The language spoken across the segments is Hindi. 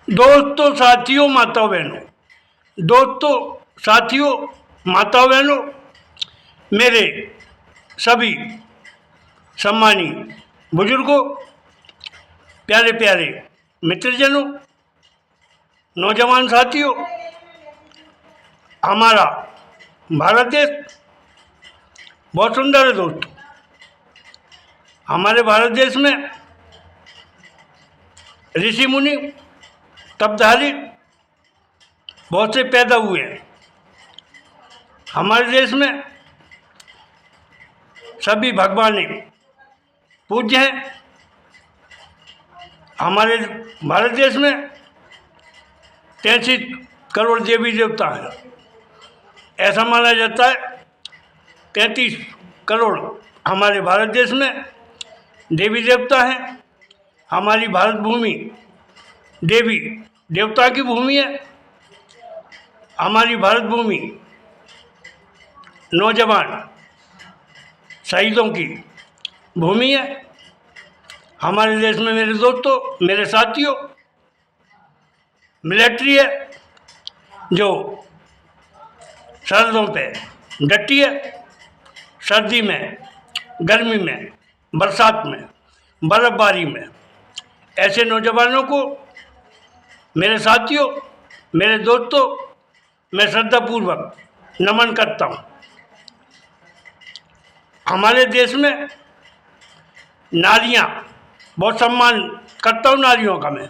दोस्तों, साथियों, माताओं बहनों, दोस्तों, साथियों, माताओं बहनों, मेरे सभी सम्मानी बुजुर्गों, प्यारे प्यारे मित्रजनों, नौजवान साथियों, हमारा भारत देश बहुत सुंदर है दोस्तों। हमारे भारत देश में ऋषि मुनि तपधारी बहुत से पैदा हुए हैं। हमारे देश में सभी भगवान पूज्य हैं। हमारे भारत देश में 33 करोड़ देवी देवता हैं। ऐसा माना जाता है 33 करोड़ हमारे भारत देश में देवी देवता हैं। हमारी भारत भूमि देवी देवता की भूमि है। हमारी भारत भूमि नौजवान शहीदों की भूमि है। हमारे देश में मेरे दोस्तों, मेरे साथियों, मिलिट्री है जो सर्दियों पे डटी है। सर्दी में, गर्मी में, बरसात में, बर्फबारी में ऐसे नौजवानों को, मेरे साथियों, मेरे दोस्तों, मैं श्रद्धापूर्वक नमन करता हूँ। हमारे देश में नारियाँ, बहुत सम्मान करता हूँ नारियों का मैं।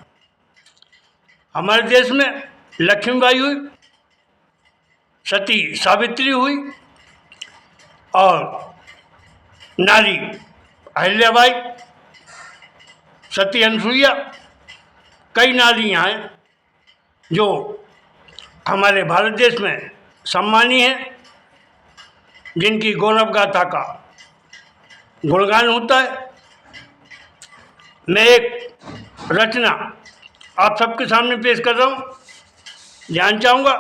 हमारे देश में लक्ष्मीबाई हुई, सती सावित्री हुई और नारी अहिल्याबाई, सती अनसुईया, कई नारियाँ हैं जो हमारे भारत देश में सम्मानीय हैं, जिनकी गौरव गाथा का गुणगान होता है। मैं एक रचना आप सबके सामने पेश कर रहा हूँ। ध्यान चाहूँगा,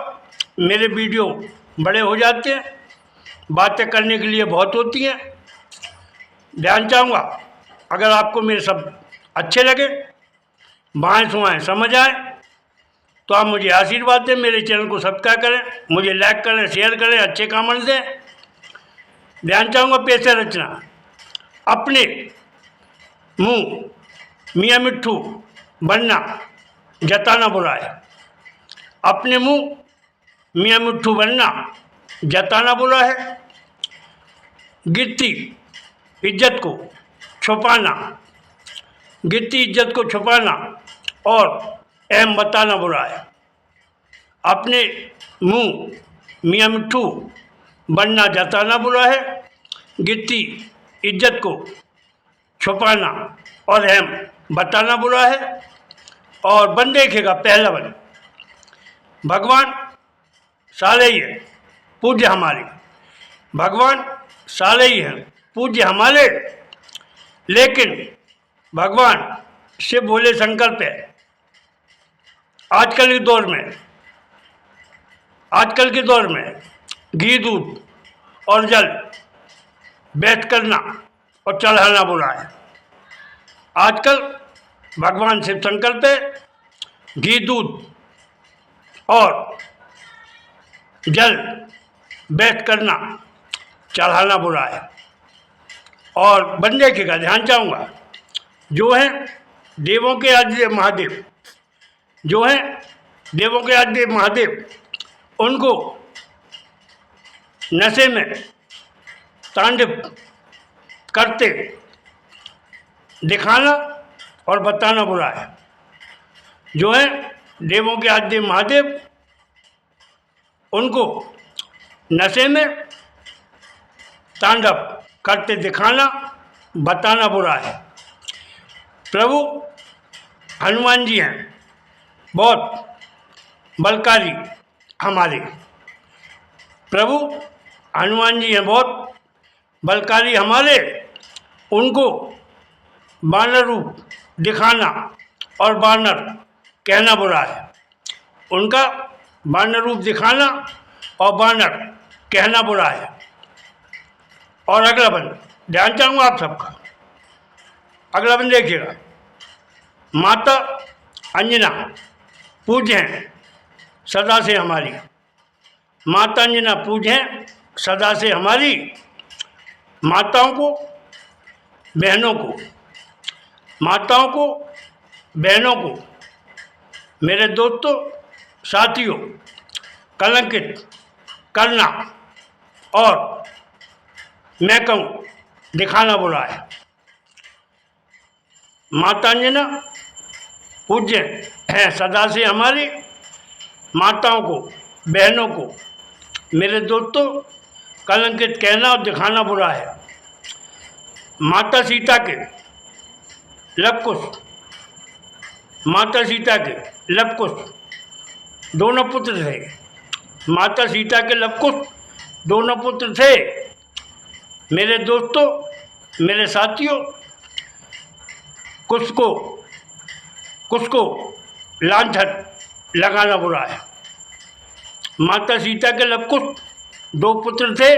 मेरे वीडियो बड़े हो जाते हैं, बातें करने के लिए बहुत होती हैं। ध्यान चाहूँगा, अगर आपको मेरे शब्द अच्छे लगे, बाएं सुआएं समझ आए, तो आप मुझे आशीर्वाद दें। मेरे चैनल को सब्सक्राइब करें, मुझे लाइक करें, शेयर करें, अच्छे कमेंट दें। ध्यान चाहूँगा, पेश है रचना। अपने मुँह मियाँ मिट्ठू बनना जताना बुरा है। अपने मुँह मियाँ मिट्ठू बनना जताना बुरा है। गिरती इज्जत को छुपाना, गिरती इज्जत को छुपाना और अहम बताना बुरा है। अपने मुँह मियाँ मिट्ठू बनना जताना बुरा है। गिरती इज्जत को छुपाना और अहम बताना बुरा है। और बन देखेगा पहला बन, भगवान साले ही है पूज्य हमारे, भगवान साले ही हैं पूज्य हमारे। लेकिन भगवान से बोले संकल्प है। आजकल के दौर में घी, दूध और जल बैठ करना और चढ़ाना बुरा है। आजकल भगवान से संकल्प है, घी, दूध और जल बैठ करना चढ़ाना बुरा है। और बन देखेगा, ध्यान चाहूँगा, जो हैं देवों के आद्य महादेव, जो हैं देवों के आद्य महादेव, उनको नशे में तांडव करते दिखाना और बताना बुरा है। जो है देवों के आद्य महादेव, उनको नशे में तांडव करते दिखाना बताना बुरा है। प्रभु हनुमान जी हैं बहुत बलकारी हमारे, प्रभु हनुमान जी हैं बहुत बलकारी हमारे। उनको बानर रूप दिखाना और बानर कहना बुरा है। उनका बानर रूप दिखाना और बानर कहना बुरा है। और अगला बंद, ध्यान चाहूँगा आप सबका, अगला बंद देखिएगा। माता अंजना पूज्य हैं सदा से हमारी, माता अंजना पूज्य हैं सदा से हमारी, माताओं को बहनों को, माताओं को बहनों को, मेरे दोस्तों साथियों, कलंकित करना और मैं कहूँ दिखाना बुरा है। माता अंजना पूज्य हैं सदा से हमारी, माताओं को बहनों को, मेरे दोस्तों कलंकित कहना और दिखाना बुरा है। माता सीता के लवकुश, माता सीता के लवकुश दोनों पुत्र थे। माता सीता के लवकुश दोनों पुत्र थे। मेरे दोस्तों, मेरे साथियों, कुछ को लांछन लगाना बुरा है। माता सीता के लवकुश दो पुत्र थे,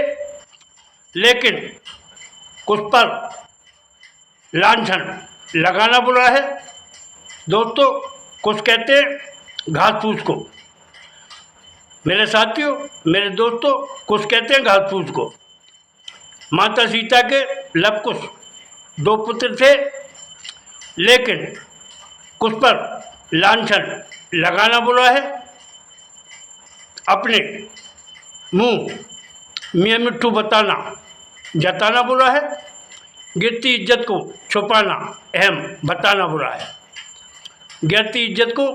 लेकिन कुछ पर लांछन लगाना बुरा है। दोस्तों, कुछ कहते हैं घास फूस को। मेरे साथियों, मेरे दोस्तों, कुछ कहते हैं घास फूस को। माता सीता के लवकुश दो पुत्र थे, लेकिन कुछ पर लांछन लगाना बुरा है। अपने मुंह मियाँ मिट्ठू बताना जताना बुरा है। गिरती इज्जत को छुपाना अहम बताना बुरा है। गिरती इज्जत को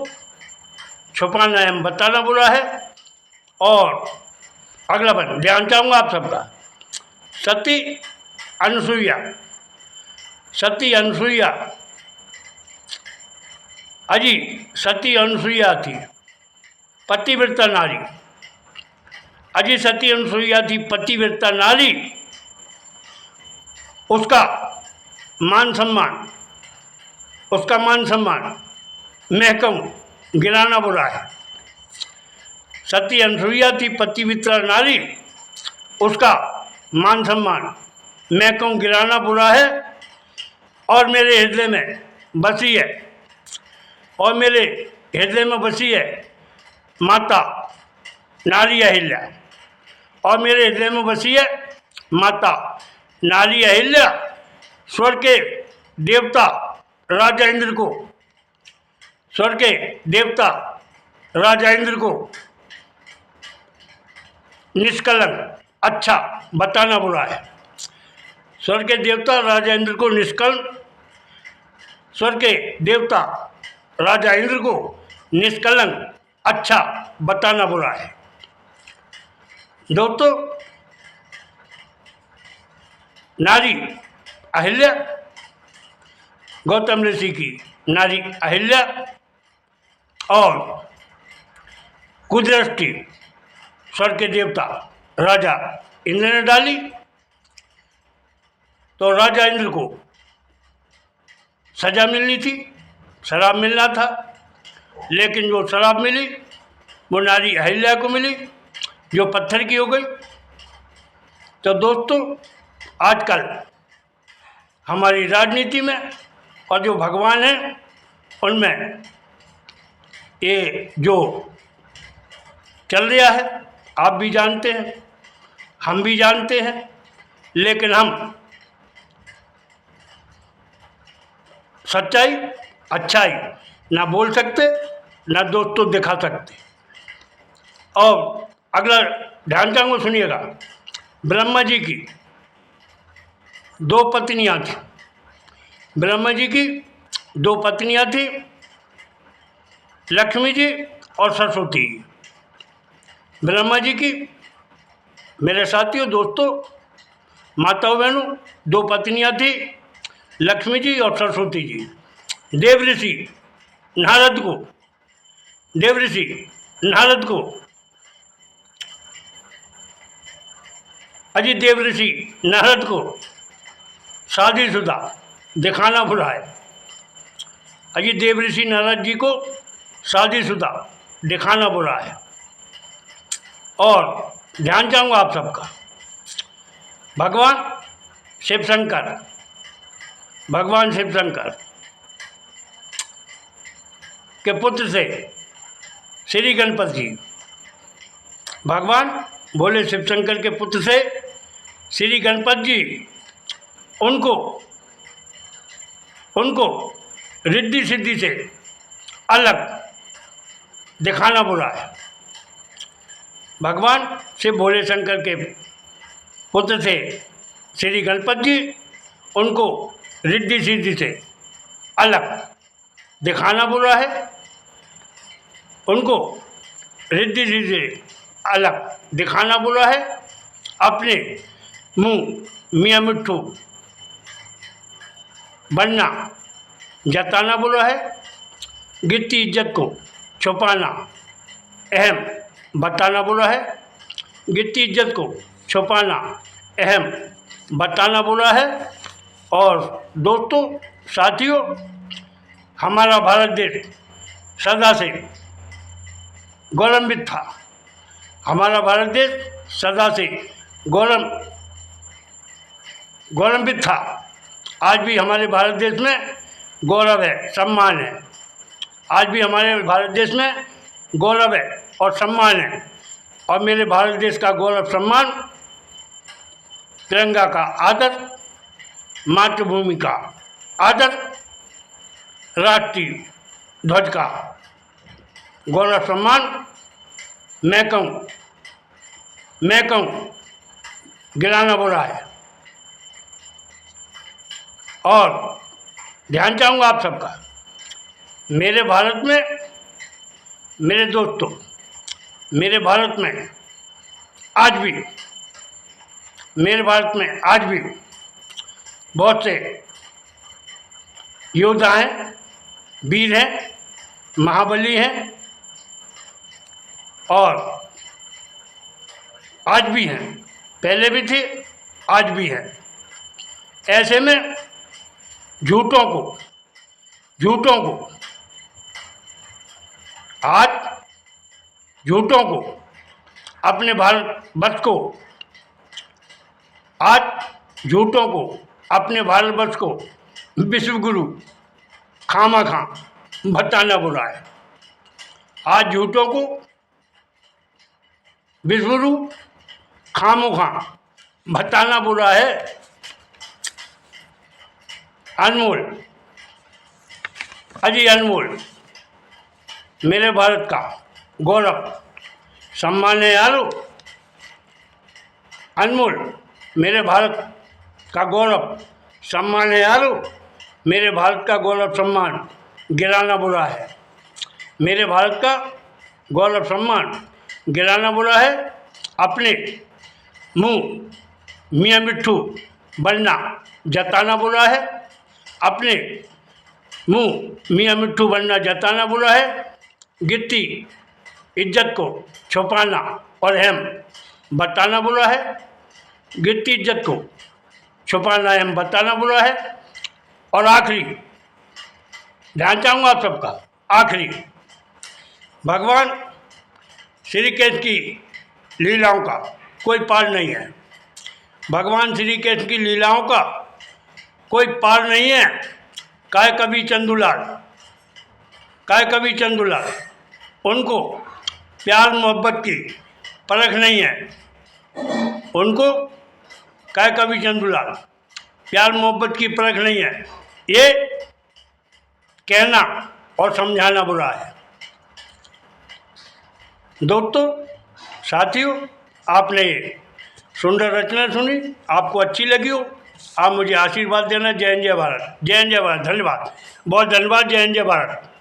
छुपाना अहम बताना बुरा है। और अगला बन ध्यान चाहूँगा आप सबका, सती अनुसुईया, सती अनुसुईया, अजी सती अनुसुईया थी पतिव्रता नारी। अजी सती अनुसुईया थी पतिव्रता नारी। उसका मान सम्मान, उसका मान सम्मान मैं कहूँ गिराना बुरा है। सती अनुसुईया थी पतिव्रता नारी, उसका मान सम्मान मैं कहूँ गिराना बुरा है। और मेरे हृदय में बसी है, और मेरे हृदय में बसी है माता नारी अहिल्या, और मेरे हृदय में बसी है माता नारी अहिल्या। स्वर्ग के देवता राजा इंद्र को, स्वर्ग के देवता राजा इंद्र को निष्कलंक अच्छा बताना बुरा है। स्वर्ग के देवता राजा इंद्र को निष्कलंक, स्वर्ग के देवता राजा इंद्र को निष्कलंक अच्छा बताना बुरा है। दोस्तों, नारी अहिल्या, गौतम ऋषि की नारी अहिल्या, और कुदृष्टि स्वर्ग के देवता राजा इंद्र ने डाली। तो राजा इंद्र को सजा मिलनी थी, शराब मिलना था, लेकिन जो शराब मिली वो नारी अहिल्या को मिली, जो पत्थर की हो गई। तो दोस्तों, आजकल हमारी राजनीति में और जो भगवान हैं उनमें ये जो चल रहा है आप भी जानते हैं, हम भी जानते हैं, लेकिन हम सच्चाई अच्छाई ना बोल सकते, ना दोस्तों दिखा सकते। और अगला ध्यान चाहूँगा, सुनिएगा। ब्रह्मा जी की दो पत्नियाँ थी। ब्रह्मा जी की दो पत्नियाँ थी, लक्ष्मी जी और सरस्वती जी। ब्रह्मा जी की, मेरे साथियों, दोस्तों, माताओं बहनों, दो पत्नियाँ थी, लक्ष्मी जी और सरस्वती जी। देवऋषि नारद को, देवऋषि नारद को, अजी देवऋषि नारद को शादीशुदा दिखाना बुरा है। अजी देवऋषि नारद जी को शादीशुदा दिखाना बुरा है। और ध्यान चाहूँगा आप सबका, भगवान शिव शंकर, भगवान शिव शंकर के पुत्र से श्री गणपत जी। भगवान भोले शिव शंकर के पुत्र से श्री गणपत जी उनको रिद्धि सिद्धि से अलग दिखाना बुरा है। भगवान शिव भोले शंकर के पुत्र से श्री गणपत जी उनको रिद्धि सिद्धि से अलग दिखाना बुरा है। उनको रिद्धि सिद्धि से अलग दिखाना बुरा है। अपने मुंह मियाँ मिट्ठू बनना जताना बुरा है। गिरती इज्जत को छुपाना अहम बताना बुरा है। गिरती इज्जत को छुपाना अहम बताना बुरा है। और दोस्तों साथियों, हमारा भारत देश सदा से गौरवान्वित था। हमारा भारत देश सदा से गौरवान्वित था। आज भी हमारे भारत देश में गौरव है, सम्मान है। आज भी हमारे भारत देश में गौरव है और सम्मान है। और मेरे भारत देश का गौरव सम्मान तिरंगा का आदर, मातृभूमि का आदर, राष्ट्रीय ध्वज का गौरव सम्मान मैं कहूँ गिराना बुरा है। और ध्यान चाहूँगा आप सबका, मेरे भारत में, मेरे दोस्तों, मेरे भारत में आज भी बहुत से योद्धा हैं, वीर हैं, महाबली हैं और आज भी हैं। पहले भी थे, आज भी हैं। ऐसे में झूठों को अपने भारतवर्ष को विश्व गुरु खामखा बताना बुरा है। आज झूठों को विश्व गुरु खामखा बताना बुरा है। अनमोल, अजी अनमोल मेरे भारत का गौरव सम्मान है यारो। अनमोल मेरे भारत का गौरव सम्मान है यारो। मेरे भारत का गौरव सम्मान गिराना बुरा है। मेरे भारत का गौरव सम्मान गिराना बुरा है। अपने मुंह मियाँ मिट्ठू बनना जताना बुरा है। अपने मुंह मियाँ मिट्ठू बनना जताना बुरा है। गिरती इज्जत को छुपाना और अहम बताना बुरा है। गिरती इज्जत को छुपाना अहम बताना बुरा है। और आखिरी ध्यान चाहूँगा आप सबका, आखिरी भगवान श्री कृष्ण की लीलाओं का कोई पार नहीं है। भगवान श्री कृष्ण की लीलाओं का कोई पार नहीं है। काय कवि चंदुलाल उनको प्यार मोहब्बत की परख नहीं है। उनको काय कवि चंदुलाल प्यार मोहब्बत की परख नहीं है। ये कहना और समझाना बुरा है। दोस्तों साथियों, आपने सुंदर रचना सुनी, आपको अच्छी लगी हो, आप मुझे आशीर्वाद देना। जय हिंद जय भारत, जय हिंद जय भारत। धन्यवाद, बहुत धन्यवाद। जय हिंद जय भारत।